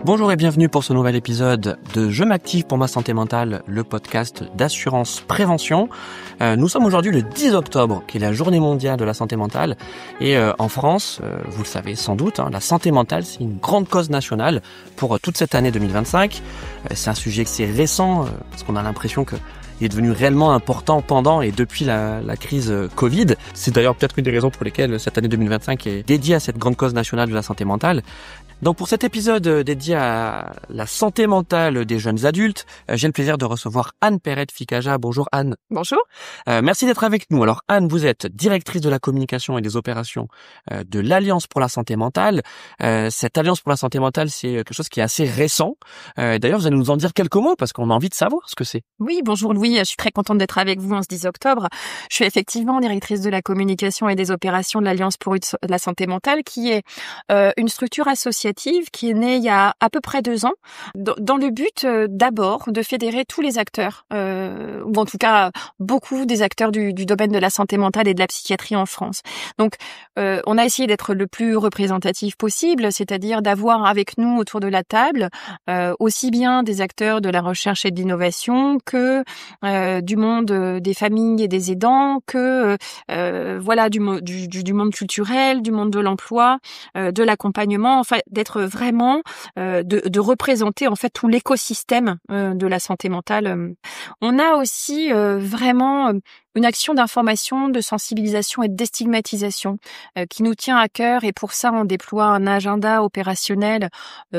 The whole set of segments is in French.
Bonjour et bienvenue pour ce nouvel épisode de Je m'active pour ma santé mentale, le podcast d'assurance prévention. Nous sommes aujourd'hui le 10 octobre, qui est la journée mondiale de la santé mentale. Et en France, vous le savez sans doute, la santé mentale, c'est une grande cause nationale pour toute cette année 2025. C'est un sujet que c'est récent, parce qu'on a l'impression que il est devenu réellement important pendant et depuis la crise Covid. C'est d'ailleurs peut-être une des raisons pour lesquelles cette année 2025 est dédiée à cette grande cause nationale de la santé mentale. Donc pour cet épisode dédié à la santé mentale des jeunes adultes, j'ai le plaisir de recevoir Anne Perrette-Ficaja. Bonjour Anne. Bonjour. Merci d'être avec nous. Alors Anne, vous êtes directrice de la communication et des opérations de l'Alliance pour la santé mentale. Cette Alliance pour la santé mentale, c'est quelque chose qui est assez récent. D'ailleurs, vous allez nous en dire quelques mots parce qu'on a envie de savoir ce que c'est. Oui, bonjour Louis, je suis très contente d'être avec vous en ce 10 octobre. Je suis effectivement directrice de la communication et des opérations de l'Alliance pour la santé mentale, qui est une structure associative qui est née il y a à peu près 2 ans, dans le but d'abord de fédérer tous les acteurs, ou en tout cas beaucoup des acteurs du domaine de la santé mentale et de la psychiatrie en France. Donc on a essayé d'être le plus représentatif possible, c'est-à-dire d'avoir avec nous autour de la table aussi bien des acteurs de la recherche et de l'innovation que du monde des familles et des aidants, que du monde culturel, du monde de l'emploi, de l'accompagnement, enfin d'être vraiment de représenter en fait tout l'écosystème de la santé mentale. On a aussi vraiment une action d'information, de sensibilisation et de déstigmatisation qui nous tient à cœur, et pour ça on déploie un agenda opérationnel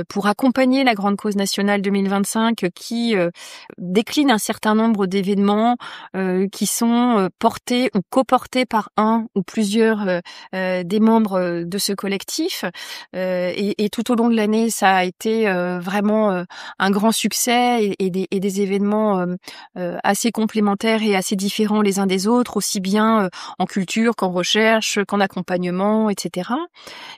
pour accompagner la grande cause nationale 2025 qui décline un certain nombre d'événements qui sont portés ou coportés par un ou plusieurs des membres de ce collectif, et tout au long de l'année ça a été vraiment un grand succès et des événements assez complémentaires et assez différents les uns des autres, aussi bien en culture qu'en recherche, qu'en accompagnement, etc.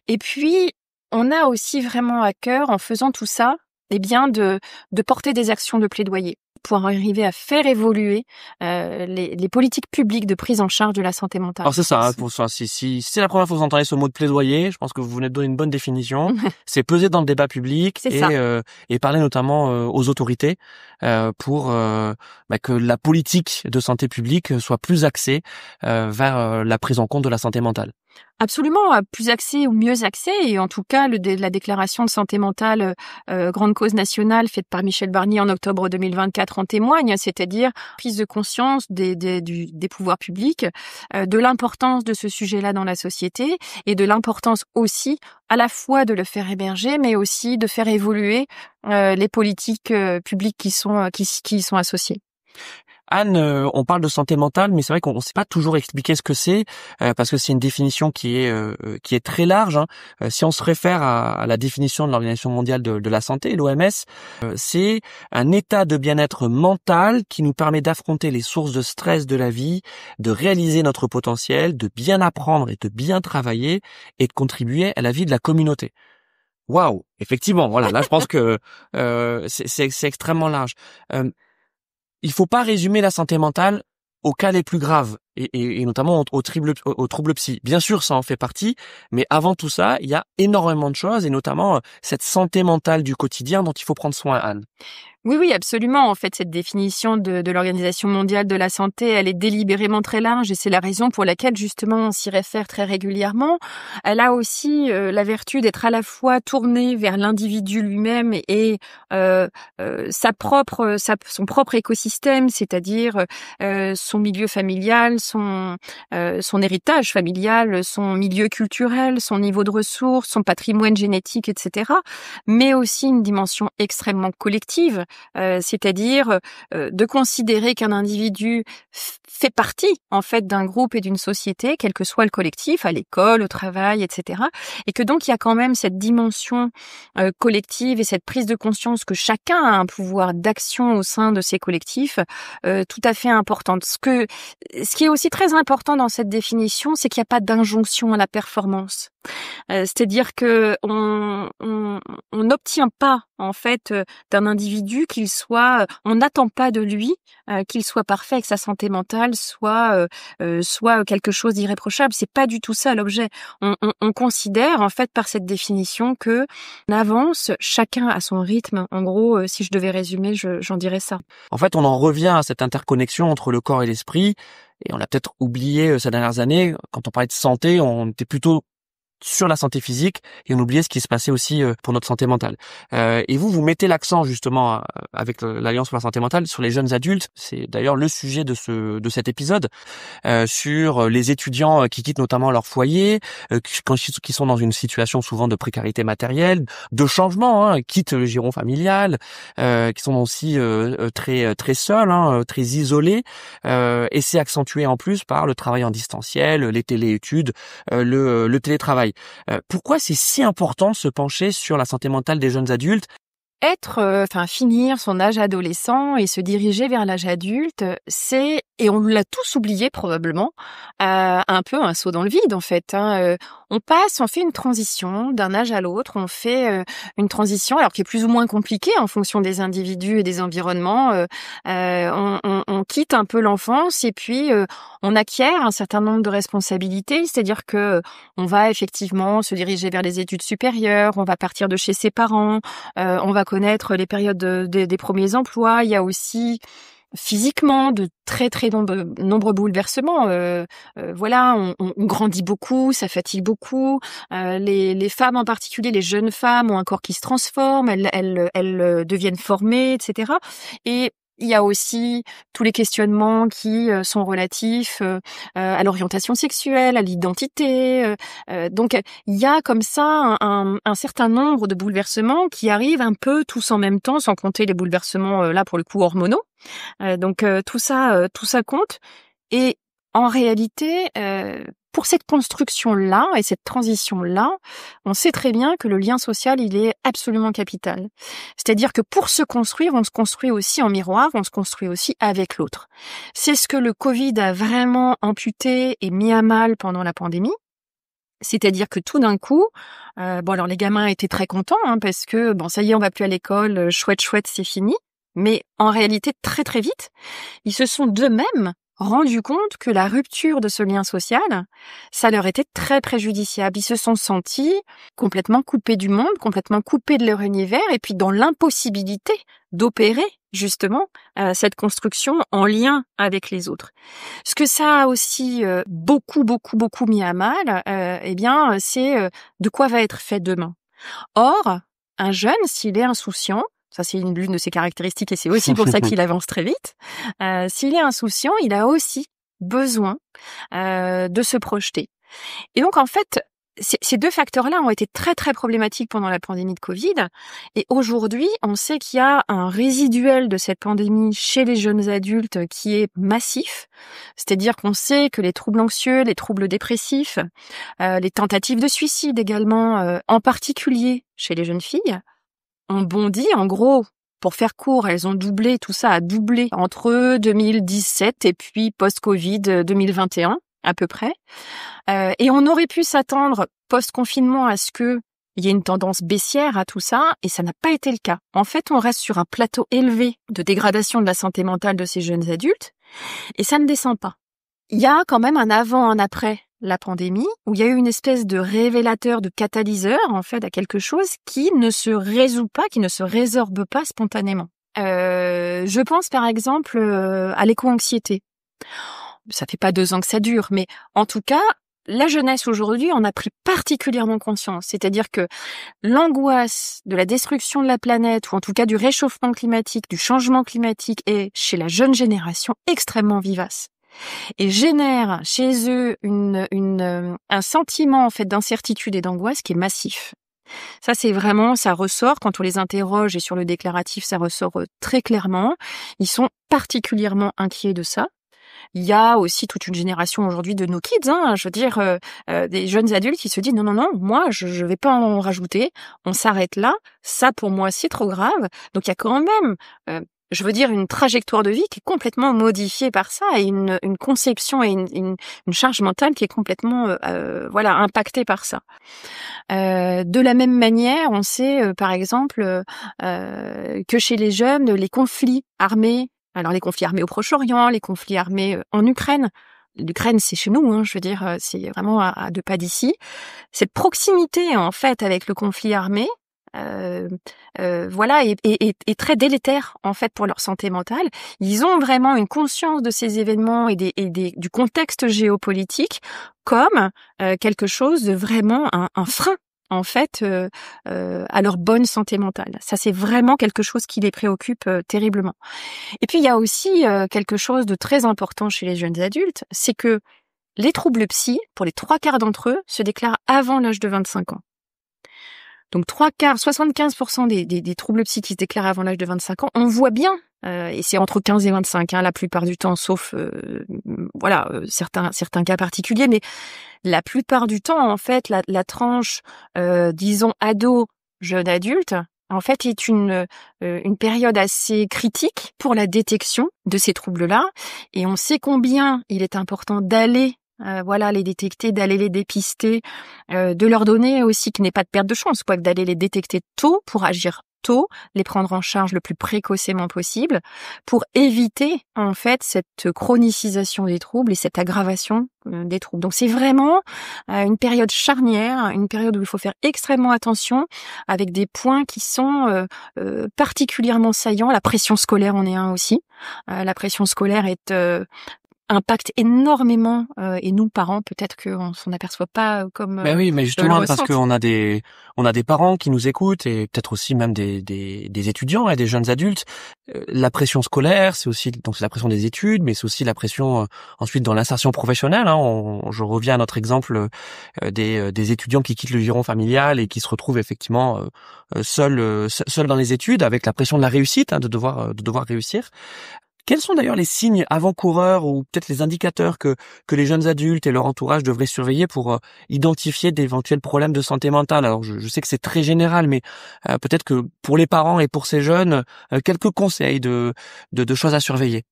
Et puis, on a aussi vraiment à cœur, en faisant tout ça, de porter des actions de plaidoyer pour arriver à faire évoluer les politiques publiques de prise en charge de la santé mentale. Alors c'est ça, si c'est la première fois que vous entendez ce mot de plaidoyer, je pense que vous venez de donner une bonne définition. C'est peser dans le débat public et parler notamment aux autorités pour que la politique de santé publique soit plus axée vers la prise en compte de la santé mentale. Absolument, plus axé ou mieux axé, et en tout cas la déclaration de santé mentale grande cause nationale faite par Michel Barnier en octobre 2024 en témoigne, c'est-à-dire prise de conscience des pouvoirs publics, de l'importance de ce sujet-là dans la société, et de l'importance aussi à la fois de le faire émerger, mais aussi de faire évoluer les politiques publiques qui y sont associées. Anne, on parle de santé mentale, mais c'est vrai qu'on ne sait pas toujours expliquer ce que c'est, parce que c'est une définition qui est très large. Si on se réfère à la définition de l'Organisation mondiale de la santé, l'OMS, c'est un état de bien-être mental qui nous permet d'affronter les sources de stress de la vie, de réaliser notre potentiel, de bien apprendre et de bien travailler, et de contribuer à la vie de la communauté. Waouh, effectivement, voilà. Là, je pense que c'est extrêmement large. Il faut pas résumer la santé mentale aux cas les plus graves et notamment aux troubles psy. Bien sûr, ça en fait partie, mais avant tout ça, il y a énormément de choses, et notamment cette santé mentale du quotidien dont il faut prendre soin, Anne. Oui, absolument. En fait, cette définition de l'Organisation mondiale de la santé, elle est délibérément très large, et c'est la raison pour laquelle, justement, on s'y réfère très régulièrement. Elle a aussi la vertu d'être à la fois tournée vers l'individu lui-même et son propre écosystème, c'est-à-dire son milieu familial, son héritage familial, son milieu culturel, son niveau de ressources, son patrimoine génétique, etc. Mais aussi une dimension extrêmement collective, c'est-à-dire de considérer qu'un individu fait partie en fait d'un groupe et d'une société, quel que soit le collectif, à l'école, au travail, etc. Et que donc il y a quand même cette dimension collective et cette prise de conscience que chacun a un pouvoir d'action au sein de ces collectifs tout à fait importante. Ce qui est aussi très important dans cette définition, c'est qu'il n'y a pas d'injonction à la performance. C'est-à-dire que on n'obtient pas en fait d'un individu on n'attend pas de lui qu'il soit parfait, et que sa santé mentale soit quelque chose d'irréprochable. C'est pas du tout ça l'objet. On considère en fait par cette définition que on avance chacun à son rythme. En gros, si je devais résumer, j'en dirais ça. En fait, on en revient à cette interconnexion entre le corps et l'esprit, et on l'a peut-être oublié ces dernières années. Quand on parlait de santé, on était plutôt sur la santé physique et on oubliait ce qui se passait aussi pour notre santé mentale. Et vous mettez l'accent justement avec l'Alliance pour la santé mentale sur les jeunes adultes. C'est d'ailleurs le sujet de cet épisode, sur les étudiants qui quittent notamment leur foyer, qui sont dans une situation souvent de précarité matérielle, de changement, quittent le giron familial, qui sont aussi très très seuls, très isolés, et c'est accentué en plus par le travail en distanciel, les téléétudes, le télétravail. Pourquoi c'est si important de se pencher sur la santé mentale des jeunes adultes? Finir son âge adolescent et se diriger vers l'âge adulte, et on l'a tous oublié probablement, un peu un saut dans le vide en fait. On fait une transition d'un âge à l'autre, on fait une transition alors qui est plus ou moins compliquée en fonction des individus et des environnements. On quitte un peu l'enfance et puis on acquiert un certain nombre de responsabilités, c'est-à-dire que on va effectivement se diriger vers les études supérieures, on va partir de chez ses parents, on va connaître les périodes des premiers emplois. Il y a aussi physiquement de très très nombreux bouleversements. On grandit beaucoup, ça fatigue beaucoup. Les femmes en particulier, les jeunes femmes ont un corps qui se transforme, elles deviennent formées, etc. Et il y a aussi tous les questionnements qui sont relatifs à l'orientation sexuelle, à l'identité. Donc, il y a comme ça un certain nombre de bouleversements qui arrivent un peu tous en même temps, sans compter les bouleversements, là, pour le coup, hormonaux. Tout ça compte. Et en réalité, pour cette construction-là et cette transition-là, on sait très bien que le lien social, il est absolument capital. C'est-à-dire que pour se construire, on se construit aussi en miroir, on se construit aussi avec l'autre. C'est ce que le Covid a vraiment amputé et mis à mal pendant la pandémie. C'est-à-dire que tout d'un coup, les gamins étaient très contents parce que ça y est, on va plus à l'école, chouette, c'est fini. Mais en réalité, très très vite, ils se sont d'eux-mêmes rendu compte que la rupture de ce lien social, ça leur était très préjudiciable. Ils se sont sentis complètement coupés du monde, complètement coupés de leur univers, et puis dans l'impossibilité d'opérer justement cette construction en lien avec les autres. Ce que ça a aussi beaucoup mis à mal, c'est de quoi va être fait demain. Or, un jeune, s'il est insouciant, ça c'est l'une de ses caractéristiques et c'est aussi pour ça qu'il avance très vite. S'il est insouciant, il a aussi besoin de se projeter. Et donc en fait, ces deux facteurs-là ont été très très problématiques pendant la pandémie de Covid. Et aujourd'hui, on sait qu'il y a un résiduel de cette pandémie chez les jeunes adultes qui est massif. C'est-à-dire qu'on sait que les troubles anxieux, les troubles dépressifs, les tentatives de suicide également, en particulier chez les jeunes filles, on bondit, en gros, pour faire court, elles ont doublé, tout ça a doublé entre 2017 et puis post-Covid 2021, à peu près. Et on aurait pu s'attendre, post-confinement, à ce que il y ait une tendance baissière à tout ça, et ça n'a pas été le cas. En fait, on reste sur un plateau élevé de dégradation de la santé mentale de ces jeunes adultes, et ça ne descend pas. Il y a quand même un avant, un après la pandémie, où il y a eu une espèce de révélateur, de catalyseur, en fait, à quelque chose qui ne se résout pas, qui ne se résorbe pas spontanément. Je pense, par exemple, à l'éco-anxiété. Ça fait pas 2 ans que ça dure, mais en tout cas, la jeunesse aujourd'hui en a pris particulièrement conscience. C'est-à-dire que l'angoisse de la destruction de la planète, ou en tout cas du réchauffement climatique, du changement climatique, est chez la jeune génération extrêmement vivace. Et génère chez eux un sentiment en fait d'incertitude et d'angoisse qui est massif. Ça c'est vraiment, ça ressort quand on les interroge, et sur le déclaratif ça ressort très clairement. Ils sont particulièrement inquiets de ça. Il y a aussi toute une génération aujourd'hui de no kids, des jeunes adultes qui se disent non, moi je vais pas en rajouter, on s'arrête là, ça pour moi c'est trop grave. Donc il y a quand même je veux dire une trajectoire de vie qui est complètement modifiée par ça et une conception et une charge mentale qui est complètement impactée par ça. De la même manière, on sait par exemple que chez les jeunes, les conflits armés, alors les conflits armés au Proche-Orient, les conflits armés en Ukraine. L'Ukraine, c'est chez nous, je veux dire, c'est vraiment à 2 pas d'ici. Cette proximité en fait avec le conflit armé, est très délétère en fait pour leur santé mentale. Ils ont vraiment une conscience de ces événements et du contexte géopolitique comme quelque chose de vraiment un frein en fait à leur bonne santé mentale. Ça, c'est vraiment quelque chose qui les préoccupe terriblement. Et puis il y a aussi quelque chose de très important chez les jeunes adultes, c'est que les troubles psy, pour les 3/4 d'entre eux, se déclarent avant l'âge de 25 ans. Donc 75% des troubles psy qui se déclarent avant l'âge de 25 ans, on voit bien, et c'est entre 15 et 25 la plupart du temps, sauf certains cas particuliers, mais la plupart du temps, en fait, la tranche, disons ado, jeune adulte, en fait, est une période assez critique pour la détection de ces troubles-là, et on sait combien il est important d'aller les détecter, d'aller les dépister, de leur donner aussi qu'il n'y ait pas de perte de chance, d'aller les détecter tôt pour agir tôt, les prendre en charge le plus précocement possible, pour éviter en fait cette chronicisation des troubles et cette aggravation des troubles. Donc c'est vraiment une période charnière, une période où il faut faire extrêmement attention, avec des points qui sont particulièrement saillants. La pression scolaire en est un aussi. La pression scolaire impacte énormément et nous parents peut-être qu'on s'en aperçoit pas comme Ben oui, mais justement parce qu'on a des parents qui nous écoutent et peut-être aussi même des étudiants et des jeunes adultes. La pression scolaire, c'est la pression des études, mais c'est aussi la pression ensuite dans l'insertion professionnelle. Je reviens à notre exemple des étudiants qui quittent le giron familial et qui se retrouvent effectivement seuls dans les études avec la pression de la réussite, de devoir réussir. Quels sont d'ailleurs les signes avant-coureurs ou peut-être les indicateurs que les jeunes adultes et leur entourage devraient surveiller pour identifier d'éventuels problèmes de santé mentale? Alors je sais que c'est très général, mais peut-être que pour les parents et pour ces jeunes, quelques conseils de choses à surveiller.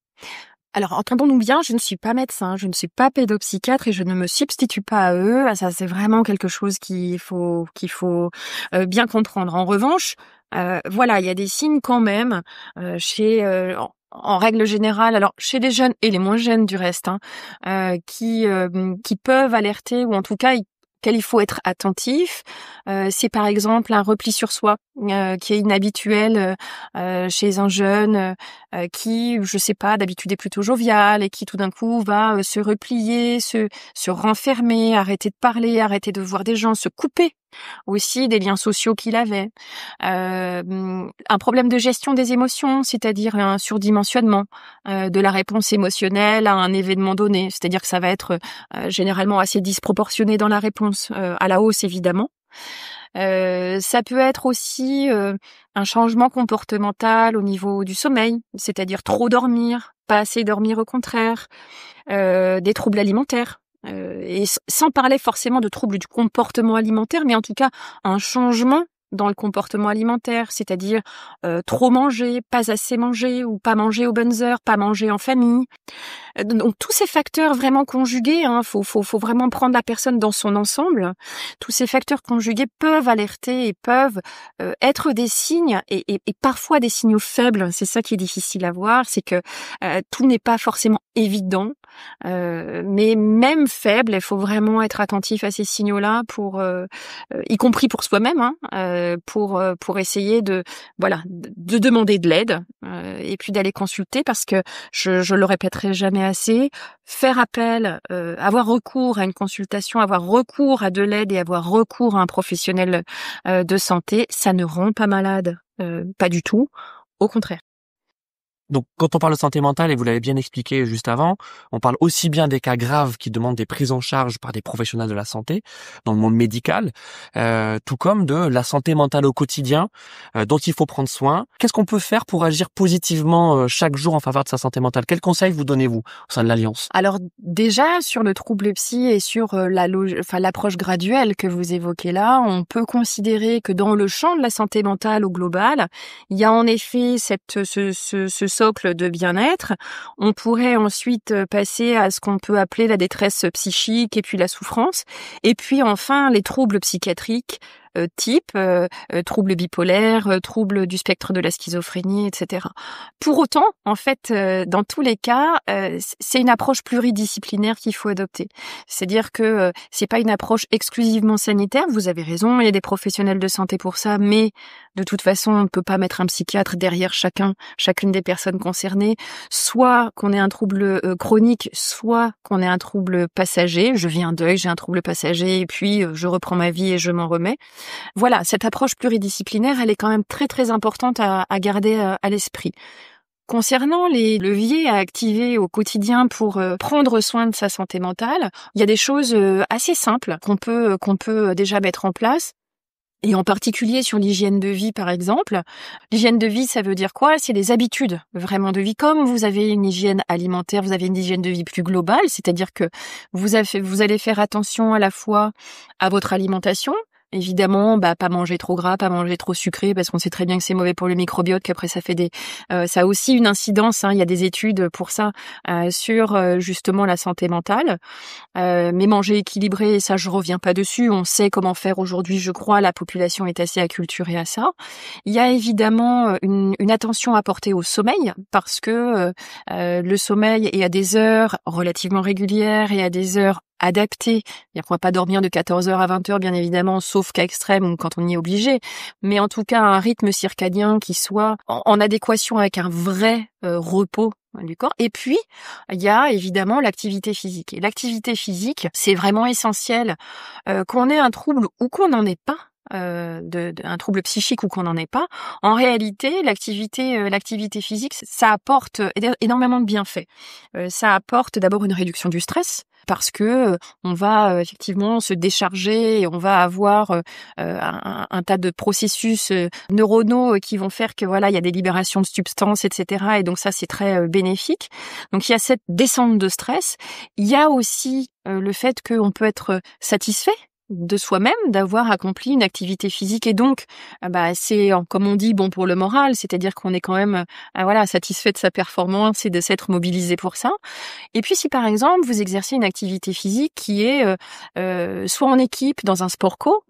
Alors, entendons-nous bien, je ne suis pas médecin, je ne suis pas pédopsychiatre et je ne me substitue pas à eux. Ça, c'est vraiment quelque chose qu'il faut bien comprendre. En revanche, il y a des signes quand même en règle générale, alors chez les jeunes et les moins jeunes du reste, qui peuvent alerter ou en tout cas auquel il faut être attentif. C'est par exemple un repli sur soi qui est inhabituel chez un jeune qui, je sais pas, d'habitude est plutôt jovial et qui tout d'un coup va se replier, se renfermer, arrêter de parler, arrêter de voir des gens, se couper aussi des liens sociaux qu'il avait. Un problème de gestion des émotions, c'est-à-dire un surdimensionnement de la réponse émotionnelle à un événement donné, c'est-à-dire que ça va être généralement assez disproportionné dans la réponse, à la hausse évidemment. Ça peut être aussi un changement comportemental au niveau du sommeil, c'est-à-dire trop dormir, pas assez dormir au contraire, des troubles alimentaires. Et sans parler forcément de troubles du comportement alimentaire, mais en tout cas un changement dans le comportement alimentaire, c'est-à-dire trop manger, pas assez manger ou pas manger aux bonnes heures, pas manger en famille. Donc tous ces facteurs vraiment conjugués, faut vraiment prendre la personne dans son ensemble. Tous ces facteurs conjugués peuvent alerter et peuvent être des signes et parfois des signaux faibles. C'est ça qui est difficile à voir, c'est que tout n'est pas forcément évident, mais même faible, il faut vraiment être attentif à ces signaux-là pour, y compris pour soi-même, pour essayer de demander de l'aide et puis d'aller consulter parce que je le répéterai jamais assez, faire appel, avoir recours à une consultation, avoir recours à de l'aide et avoir recours à un professionnel de santé, ça ne rend pas malade, pas du tout, au contraire. Donc, quand on parle de santé mentale, et vous l'avez bien expliqué juste avant, on parle aussi bien des cas graves qui demandent des prises en charge par des professionnels de la santé dans le monde médical, tout comme de la santé mentale au quotidien, dont il faut prendre soin. Qu'est-ce qu'on peut faire pour agir positivement chaque jour en faveur de sa santé mentale? Quels conseils vous donnez-vous au sein de l'Alliance? Alors déjà, sur le trouble psy et sur l'approche graduelle que vous évoquez là, on peut considérer que dans le champ de la santé mentale au global, il y a en effet ce socle de bien-être. On pourrait ensuite passer à ce qu'on peut appeler la détresse psychique et puis la souffrance. Et puis enfin, les troubles psychiatriques troubles bipolaires, troubles du spectre de la schizophrénie, etc. Pour autant, en fait, dans tous les cas, c'est une approche pluridisciplinaire qu'il faut adopter. C'est-à-dire que c'est pas une approche exclusivement sanitaire. Vous avez raison, il y a des professionnels de santé pour ça, mais de toute façon, on ne peut pas mettre un psychiatre derrière chacune des personnes concernées. Soit qu'on ait un trouble chronique, soit qu'on ait un trouble passager. Je vis un deuil, j'ai un trouble passager, et puis je reprends ma vie et je m'en remets. Voilà, cette approche pluridisciplinaire, elle est quand même très très importante à garder à l'esprit. Concernant les leviers à activer au quotidien pour prendre soin de sa santé mentale, il y a des choses assez simples qu'on peut déjà mettre en place. Et en particulier sur l'hygiène de vie, par exemple. L'hygiène de vie, ça veut dire quoi? C'est les habitudes vraiment de vie. Comme vous avez une hygiène alimentaire, vous avez une hygiène de vie plus globale, c'est-à-dire que vous allez faire attention à la fois à votre alimentation. Évidemment, pas manger trop gras, pas manger trop sucré, parce qu'on sait très bien que c'est mauvais pour le microbiote, qu'après ça fait ça a aussi une incidence, il y a des études pour ça, sur justement la santé mentale. Mais manger équilibré, ça je reviens pas dessus, on sait comment faire aujourd'hui, je crois, la population est assez acculturée à ça. Il y a évidemment une attention à porter au sommeil, parce que le sommeil est à des heures relativement régulières et à des heures adapté. On ne va pas dormir de 14h à 20h, bien évidemment, sauf cas extrême ou quand on y est obligé. Mais en tout cas, un rythme circadien qui soit en adéquation avec un vrai repos du corps. Et puis, il y a évidemment l'activité physique. Et l'activité physique, c'est vraiment essentiel qu'on ait un trouble ou qu'on n'en ait pas. Un trouble psychique ou qu'on n'en ait pas. En réalité, l'activité physique, ça apporte énormément de bienfaits. Ça apporte d'abord une réduction du stress, parce que on va effectivement se décharger et on va avoir un tas de processus neuronaux qui vont faire que voilà, il y a des libérations de substances, etc. Et donc ça, c'est très bénéfique. Donc il y a cette descente de stress. Il y a aussi le fait qu'on peut être satisfait de soi-même, d'avoir accompli une activité physique, et donc c'est, comme on dit, bon pour le moral, c'est-à-dire qu'on est quand même satisfait de sa performance et de s'être mobilisé pour ça. Et puis si par exemple vous exercez une activité physique qui est soit en équipe dans un sport co,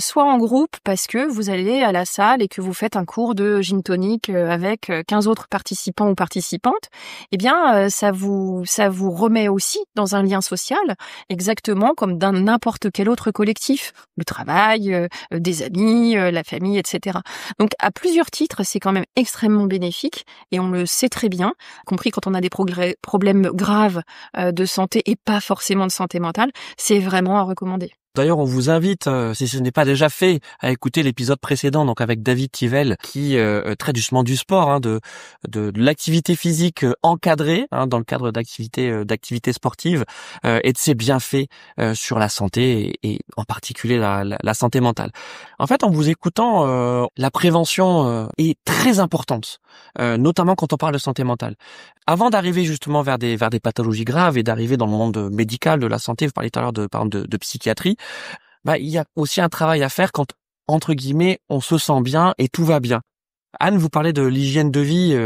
soit en groupe parce que vous allez à la salle et que vous faites un cours de gin tonic avec 15 autres participants ou participantes, eh bien ça vous remet aussi dans un lien social, exactement comme dans n'importe quel autre collectif, le travail, des amis, la famille, etc. Donc à plusieurs titres, c'est quand même extrêmement bénéfique et on le sait très bien, compris quand on a des problèmes graves de santé et pas forcément de santé mentale, c'est vraiment à recommander. D'ailleurs, on vous invite, si ce n'est pas déjà fait, à écouter l'épisode précédent, donc avec David Tivell, qui traite justement du sport, de l'activité physique encadrée, dans le cadre d'activités sportives, et de ses bienfaits sur la santé et en particulier la santé mentale. En fait, en vous écoutant, la prévention est très importante, notamment quand on parle de santé mentale. Avant d'arriver justement vers des pathologies graves et d'arriver dans le monde médical de la santé, vous parliez tout à l'heure par exemple de psychiatrie, il y a aussi un travail à faire quand, entre guillemets, on se sent bien et tout va bien. Anne, vous parlez de l'hygiène de vie,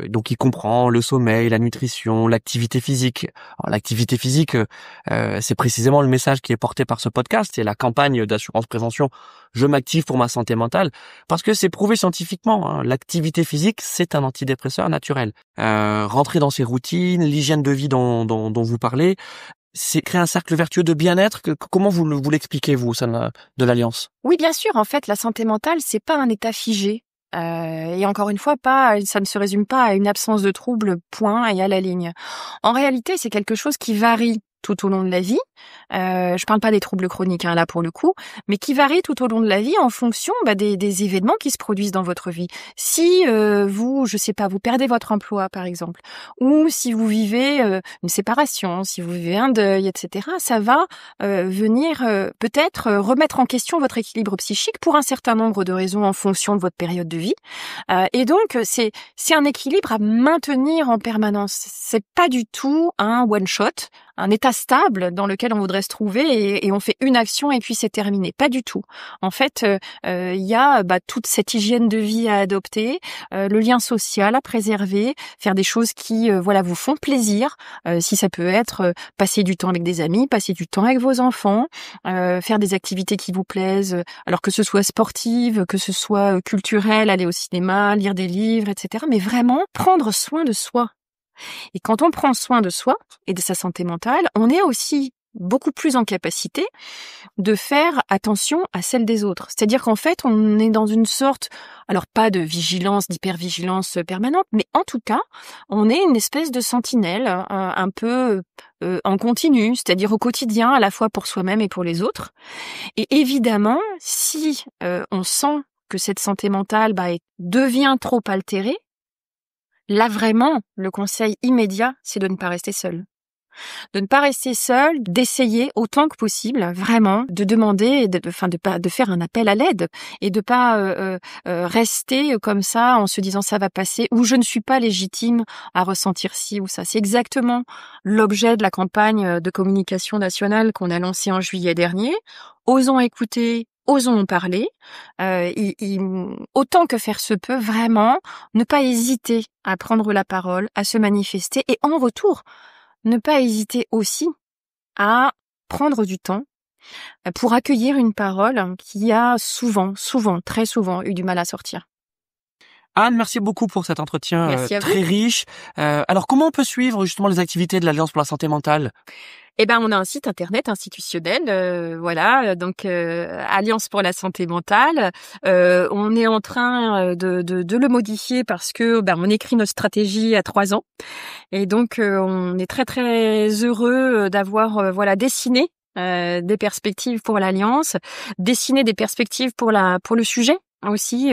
donc qui comprend le sommeil, la nutrition, l'activité physique. Alors, l'activité physique, c'est précisément le message qui est porté par ce podcast, c'est la campagne d'assurance prévention « Je m'active pour ma santé mentale », parce que c'est prouvé scientifiquement, l'activité phisique, c'est un antidépresseur naturel. Rentrer dans ses routines, l'hygiène de vie dont vous parlez, c'est créer un cercle vertueux de bien-être. Comment vous l'expliquez, vous, au sein de l'Alliance? Oui, bien sûr. En fait, la santé mentale, c'est pas un état figé. Et encore une fois, ça ne se résume pas à une absence de trouble, point, et à la ligne. En réalité, c'est quelque chose qui varie tout au long de la vie. Je parle pas des troubles chroniques là pour le coup, mais qui varient tout au long de la vie en fonction des événements qui se produisent dans votre vie. Si vous, je sais pas, vous perdez votre emploi par exemple, ou si vous vivez une séparation, si vous vivez un deuil, etc., ça va venir peut-être remettre en question votre équilibre psychique pour un certain nombre de raisons en fonction de votre période de vie. Et donc c'est un équilibre à maintenir en permanence. C'est pas du tout un one shot, un état stable dans lequel on voudrait se trouver et on fait une action et puis c'est terminé. Pas du tout. En fait, il y a toute cette hygiène de vie à adopter, le lien social à préserver, faire des choses qui vous font plaisir. Si ça peut être passer du temps avec des amis, passer du temps avec vos enfants, faire des activités qui vous plaisent, alors que ce soit sportive, que ce soit culturel, aller au cinéma, lire des livres, etc. Mais vraiment prendre soin de soi. Et quand on prend soin de soi et de sa santé mentale, on est aussi beaucoup plus en capacité de faire attention à celle des autres. C'est-à-dire qu'en fait, on est dans une sorte, alors pas de vigilance, d'hypervigilance permanente, mais en tout cas, on est une espèce de sentinelle un peu en continu, c'est-à-dire au quotidien, à la fois pour soi-même et pour les autres. Et évidemment, si on sent que cette santé mentale devient trop altérée, là vraiment, le conseil immédiat, c'est de ne pas rester seul. De ne pas rester seul, d'essayer autant que possible, vraiment, de demander, de faire un appel à l'aide et de pas rester comme ça en se disant ça va passer ou je ne suis pas légitime à ressentir ci ou ça. C'est exactement l'objet de la campagne de communication nationale qu'on a lancée en juillet dernier. Osons écouter. Osons en parler, autant que faire se peut, vraiment, ne pas hésiter à prendre la parole, à se manifester et en retour, ne pas hésiter aussi à prendre du temps pour accueillir une parole qui a très souvent eu du mal à sortir. Anne, merci beaucoup pour cet entretien très riche. Alors, comment on peut suivre justement les activités de l'Alliance pour la santé mentale ? On a un site internet institutionnel, donc Alliance pour la santé mentale. On est en train de le modifier parce que on écrit notre stratégie à 3 ans, et donc on est très très heureux d'avoir dessiné des perspectives pour l'Alliance, dessiner des perspectives pour le sujet aussi,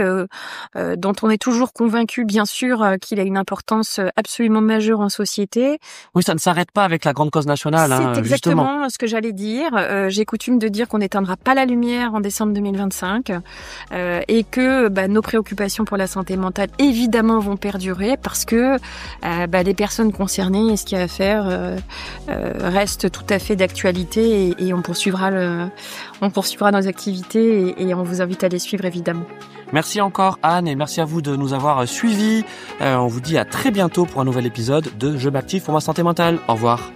dont on est toujours convaincu, bien sûr, qu'il a une importance absolument majeure en société. Oui, ça ne s'arrête pas avec la grande cause nationale. C'est exactement ce que j'allais dire. J'ai coutume de dire qu'on n'éteindra pas la lumière en décembre 2025 et que nos préoccupations pour la santé mentale, évidemment, vont perdurer parce que les personnes concernées et ce qu'il y a à faire reste tout à fait d'actualité et on poursuivra nos activités et on vous invite à les suivre, évidemment. Merci encore Anne et merci à vous de nous avoir suivis. On vous dit à très bientôt pour un nouvel épisode de Je m'active pour ma santé mentale. Au revoir.